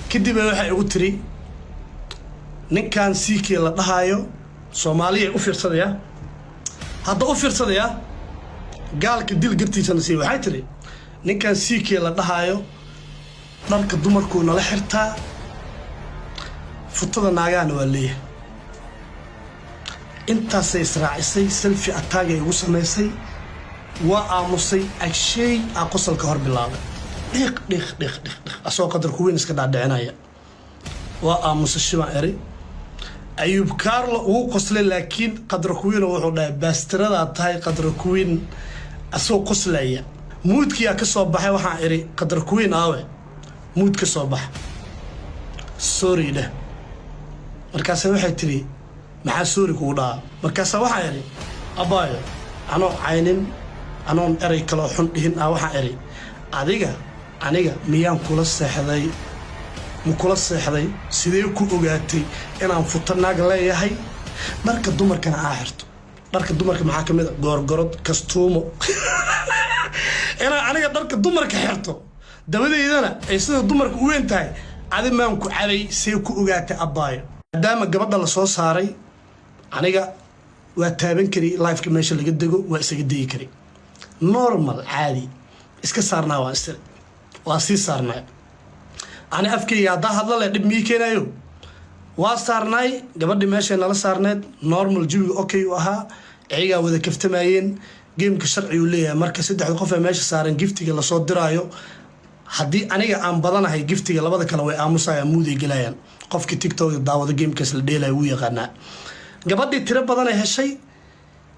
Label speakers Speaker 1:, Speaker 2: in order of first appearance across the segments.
Speaker 1: kadib waxay ugu tiri ninkan siikii la dhahayo Soomaaliya u fiirsadaya hadda u fiirsadaya gaalka dil gartiisana si waxay tiri ninkan siikii la dhahayo dharka dumarku nala xirtaa futada naagaana waa leeyahay intaasay israacisay selfie attack ay ugu samaysay waa aamusay agshay qosolka hor bilaabay dhiq asoo qadar ku weyn iska dhaadhicinaya waa aamusay shiba eri Ayub Carlo uu qoslay laakiin qadar ku weyn wuxuu dhahay baastirada tahay qadar ku weyn asoo qoslaya moodkiya ka soo baxay waxaan eri qadar ku weyn aawe mood ka soo bax sorry dah markaas waxay tiri maxaa sorry ku dhaa markaas waxaan eri abaayo anoo caynin anoon eray kala xun dhihin waxaan eri aniga miyaan kula seexday mukula seexday sidee ku ogaatay inaan futanaag leeyahay dharka dumarkana xirto dharka dumarka maxaa kamid goorgorod kastuumo aniga dharka dumarka xirto dabadeedana ay sida dumarka u weyn tahay maan ku cabay see ku ogaatay abaayo maadaama gabadha la soo saaray aniga waa taaban kari live-ka meesha laga dego waa isaga degi kari normal caadi iska saarnaa waa sii saarnaa أنا أفكر هذا هذا لا دمي كنايو واستارناي قبل ماشي أنا لصارنت نورمال جو أوكي وها عيا وذا كيف تماين جيم كشرعي وليه مركز سد على قفة ماشي صارن جفتي اللي صوت درايو حدي أنا عم بدنا هاي جفتي اللي بدك لو أمسا مودي جلايان قف كتيك توك دعوة جيم كسل ديلا ويا غنا قبل دي ترى بدنا هالشيء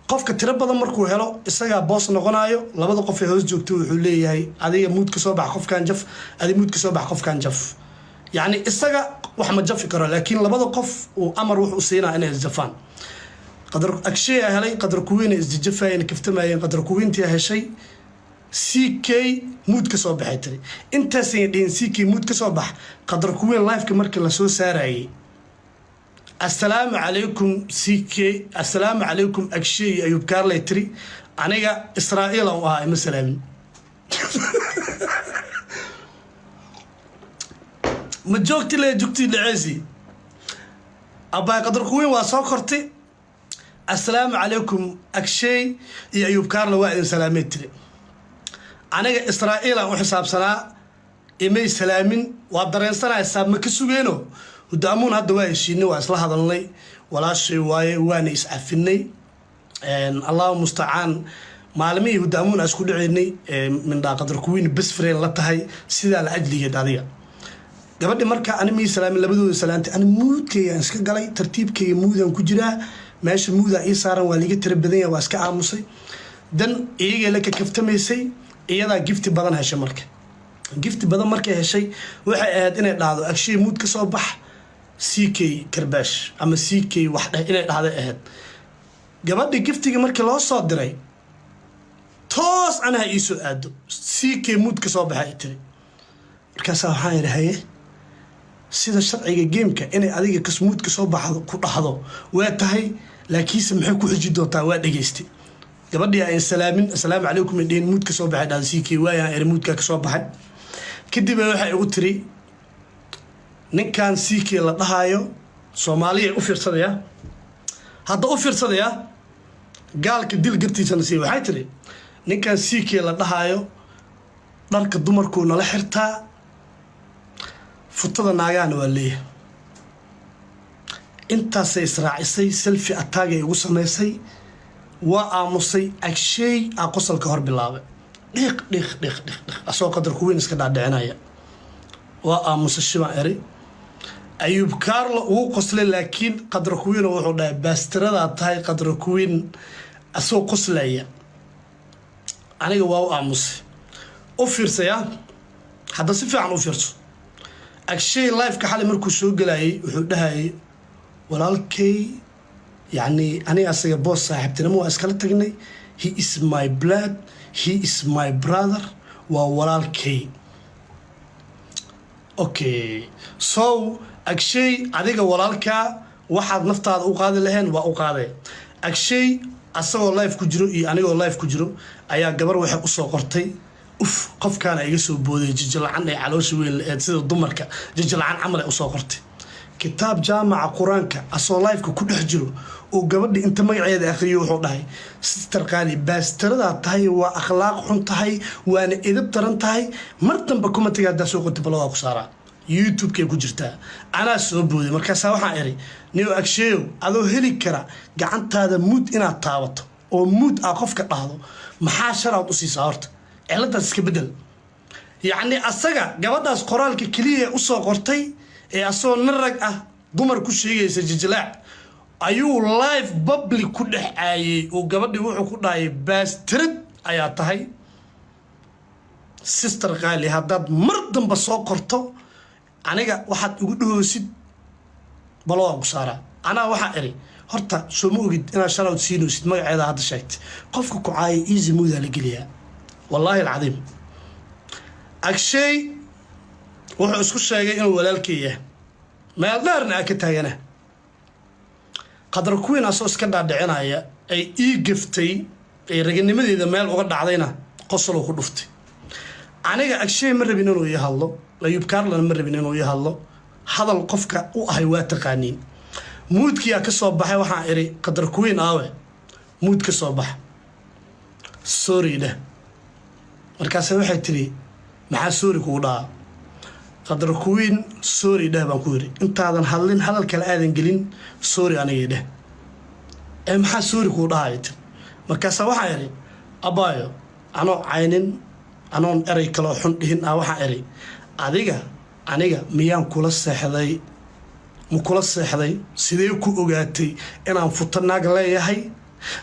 Speaker 1: قف كتير بدنا مركو هلا إسقى باص نقنايو لبده قف يهوز جوكتو حليه هاي هذه مود كسبع قف كان جف هذه مود كسبع قف كان جف يعني إسقى وحمد جف كرا لكن لبده قف وأمر روح وصينا أنا الزفان قدر أكشيء هلاي قدر كوين إزدجفين كيف تماين قدر كوين تيا هالشيء سي كي مود كسبع حتري أنت سيدين سي كي مود كسبع قدر كوين لايف كمركل لسوا سارعي السلام عليكم سيكي السلام عليكم أكشي أيوب كارلي تري أنا إسرائيل أو مثلا متجوكتي لي جوكتي لعزي أبا قدر كوين وصاكرتي السلام عليكم أكشي أيوب كارلي وائل سلامي تري أنا إسرائيل أو حساب سنة إيمي سلامين وابدرين سنة حساب مكسوغينو ودامون هذا وايشيني وأصلها هذا اللي ولا شيء وانا يسعفني الله مستعان معلمي ودامون أسكول عيني من دا قدر كوين بس فرين لتهاي سيدا لأجلي هدادية قبل مركا أنا مي سلام لبدو سلامتي أنا مود كي أسكا قالي ترتيب كي مودا وكجرا ماشي مودا إيه صارا واليجي تربدية وأسكا عاموسي دن إيه لك كفتميسي إيه دا جفتي بدن هالشي مركا جفتي بدن مركا هالشي وحي أهدنا لهذا أكشي مود كصباح سيكي كرباش أما سيكي وحده إلى هذا أهد قبل جفتي مركي لا صادري توس أنا هيسو أدو سيكي مود كصوب هايتري الكاسة هاي رهاية سيدا الشرعي جيمك إني أديك كسمود كصوب كل هذا واتهاي لكيس محكو حجدو تاوات دقيستي قبل يا السلام عليكم الدين مود كصوب هذا سيكي ويا مود كصوب هاد كدي بروح أقتري ninkan siikii la dhahayo Soomaaliya u fiirsadaya hadda u fiirsadaya gaalka dil gartiisana si waxay tiri ninkan siikii la dhahayo dharka dumarku nala xirtaa futada naagaana waa leeyahay intaasay israacisay selfie attack ay ugu samaysay waa aamusay agshay qosolka hor bilaabay dhiq asoo qadar ku weyn iska dhaadhicinaya waa aamusay shiba eri Ayub Carlo uu qoslay laakiin qadar ku weyn wuxuu dhahay baastirada tahay qadar ku weyn asoo qoslaya aniga waa u aamusay u fiirsaya hadda si fiican u fiirso agshay live ka xalay markuu soo galayay wuxuu dhahay walaalkay yani aniga asaga boss saaxiibtinimo waa iskala tagnay he is my blood he is my brother waa walaalkay okay so agshay adiga walaalka waxaad naftaada u qaadi lahayn waa u qaaday agshay asagoo live ku jiro iyo anigoo live ku jiro ayaa gabar waxay u soo qortay uf qofkaana iga soo booday jijilcan ay caloosh weyn ee sida dumarka jijilcan camal ay u soo qortay kitaab jaamaca quraanka asoo live-ka ku dhex jiro oo gabadhi inta magaceeda akhriyo wuxuu dhahay sister qaali baastarada tahay waa akhlaaq xun tahay waana edeb daran tahay mar dambe commentiga da soo qortay balaa ku saara YouTube-ka ku jirtaa ana soo booday markaas waxaan iri niyo agsheeyo adoo heli kara gacantaada mood inaad taabato oo mood ah qofka dhahdo maxaa sharaad u siisaa horta ciladaas iska bedel yacni asaga gabadhaas qoraalka kaliya u soo qortay ee asoo narag ah dumar ku sheegaysa jijilaac ayuu live public ku dhex aayay oo gabadhii wuxuu ku dhahay baastrad ayaa tahay sister qaali haddaad mar dambe soo qorto aniga waxaad igu dhahoosid baloo ku saara anaa waxaa iri horta soo ma ogid inaad sharaad siinaysid magaceeda hadda sheegtay qofka ku caayay easy mooda la geliyaa wallaahi alcadiim agshay wuxuu isku sheegay inuu walaalkii yahay meel dheerna ka taagana qadar kuwiin asoo iska dhaadhicinaya ay ii gaftay ay raganimadeeda meel uga dhacdayna qosolo ku dhuftay aniga agshay ma rabin inuu ii hadlo Ayub Karlan ma rabin inuu ii hadlo hadal qofka u ahay waa taqaaniin muudkiya ka soo baxay waxaan iri qadar kuwiin aawe muud ka soo bax sorry dah markaas waxay tiri maxaa sorry kugu dhaca qadar kuwiin sorry dah baan ku iri intaadan hadlin hadal kale aadan gelin sorry aniga dah maxaa sorry kugu dhaca markaas waxaan iri abaayo anoo caynin anoon eray kale xun dhihin waxaan iri aniga miyaan kula seexday mukula seexday sidee ku ogaatay inaan futanaag leeyahay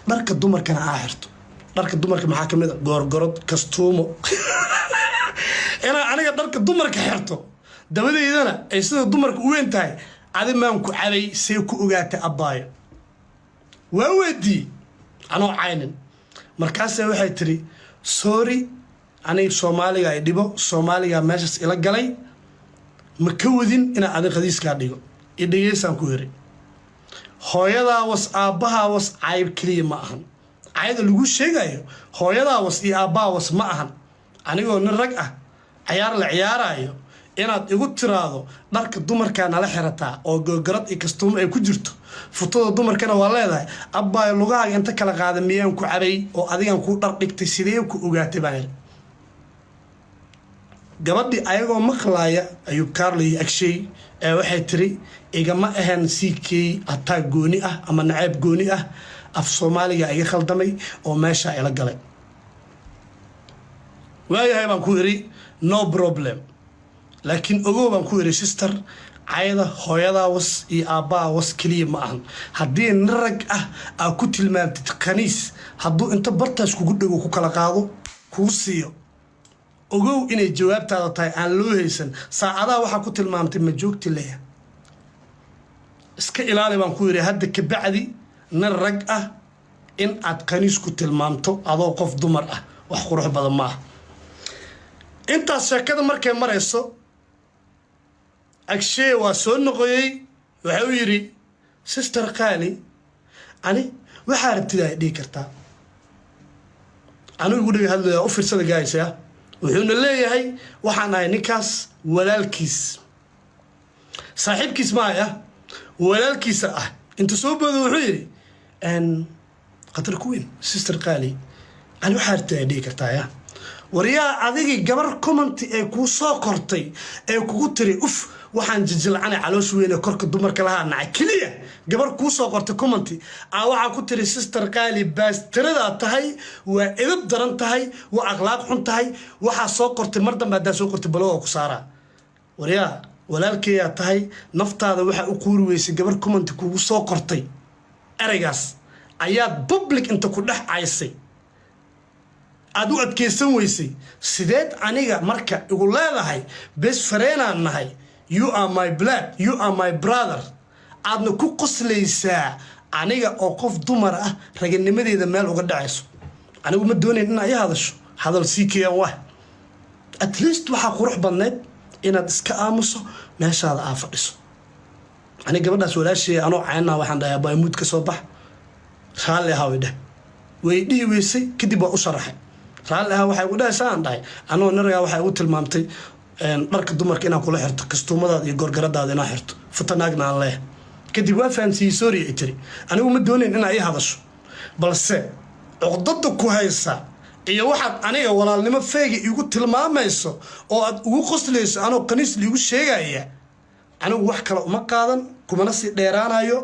Speaker 1: dharka dumarkana xirto dharka dumarka maxaa kamid ah goorgorod kastuumo aniga dharka dumarka xirto dabadeedana ay sida dumarka u weyn tahay maan ku cabay see ku ogaatay abaayo waa weydii anoo caynin markaas waxay tiri sorry aniga Soomaaliga ay dhibo Soomaaliga meeshas ila galay ma ka wadin ina aad qadiiska dhigo idhigeysan ku yiri hooyada was aabaha was ayb kaliya ma ahan ayada lagu sheegayo hooyada was iyo aabaha was ma ahan anigoo nin rag ah ciyaar la ciyaarayo inaad igu tiraado dharka dumarkana la xirataa oo googorad iyo kastuum ay ku jirto futada dumarkana waa leedahay abbaay lugaha inta kala qaada miyaan ku cabay oo adigan ku dhar dhigtay sidee ku ogaatay baan gabadhi ayagoo maqlaaya Ayub Karlan agshay waxay tiri igama ahan CK ataa gooni ah ama naceeb gooni ah af Soomaaliga iga khaldamay oo meesha ila galay waayahay baan ku iri no problem laakiin ogow baan ku iri sister ayada hooyada was iyo aabaa was kaliya ma ahan haddii rag ah ku tilmaamtid qaniis hadduu inta bartaas kugu dhago ku kala qaado kuu siiyo ogow inay jawaabtaada tahay aan loo haysan saacadaha waxa ku tilmaamtay ma joogti leeyahay iska ilaali baan ku yiri hadda ka bacdi nin rag ah in aad qaniis ku tilmaamto adoo qof dumar ah wax qurux badan ma aha intaas sheekada markay marayso agshay waa soo noqoyay waxa uu yiri sister qaali ani waxa rabtida dhigi kartaa anigu dhiga hadlaya u fiirsada gaaysa wuxuuna leeyahay waxaan ahay ninkaas walaalkiis saaxiibkiis ma ah walaalkiisa ah inta soo boodo wuxuu yiri qadar kuwiin sister qaali ani waxa rabtida dhigi kartaa wariyaa adigi gabar comment ee ku soo kortay ee kugu tiri uf waxaan jijilcana caloosh weyn korka dumarka laha nacay kaliya gabar ku soo qortay comment waxa ku tiri sister qaali baastarada tahay waa edeb daran tahay waa akhlaaq xun tahay waxa soo qortay mar dambe aad soo qortay baloo ku saara wariyaa walaalkeeya tahay naftaada waxa u quuri weysay gabar comment kugu soo qortay eraygaas ayaa public inta ku dhex aysay aad u adkeysan weysay sideed aniga marka igu leedahay best friend aan nahay you are my blood you are my brother aadna ku qosleysaa aniga oo qof dumar ah raganimadeeda meel uga dhacayso anigu ma doonayn in ay hadasho hadal CK wax at least waxa qurux badneed inaad iska aamuso meeshaada aa fadhiso aniga gabadhaas walaashay anoo caynaa waxaan dhahay baa mood ka soo bax raali ahawida way dhii weysay kadib waa u sharaxay raalliha waxay ugu dhahaysaan dhahay anoo naraga waxay ugu tilmaamtay dharka dumarka inaan kula xirto kastuumadaada iyo gorgaradaada inaan xirto futanaagna aan leeh kadib waa fahamsiiyey sorry ay tiri anigu ma doonayn inaa ii hadasho balse cuqdada ku haysa iyo waxaad aniga walaalnimo feega igu tilmaamayso oo aad ugu qoslayso anoo qaniis liigu sheegaya anigu wax kale uma qaadan kumana sii dheeraanayo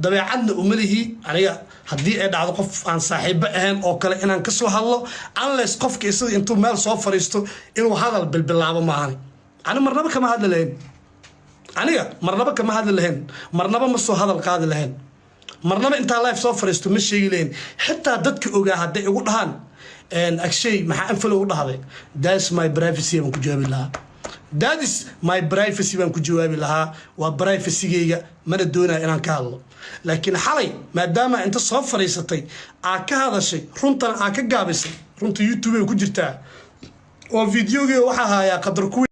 Speaker 1: dabeecadna uma lihi aniga haddii ay dhacdo qof aan saaxiibo ahayn oo kale inaan ka soo hadlo unless qofka isaga intuu meel soo fariisto inuu hadal bilbilaabo maahani ani marnaba kama hadli lahayn aniga marnaba kama hadli lahayn marnaba ma soo hadal qaadi lahayn marnaba intaa live soo fariisto ma sheegi lahayn xitaa dadka ogaa hadday igu dhahaan agshay maxaa anfalo ugu dhahday that's my privacy baan ku jawaabi lahaa that is my privacy baan ku jawaabi lahaa waa privacygayga mana doonaya inaan ka hadlo laakiin xalay maadaama inta soo fariisatay aa ka hadashay runtana aa ka gaabisay runta YouTube ay ku jirtaa oo videogeeda waxa haayaa qadar kuwi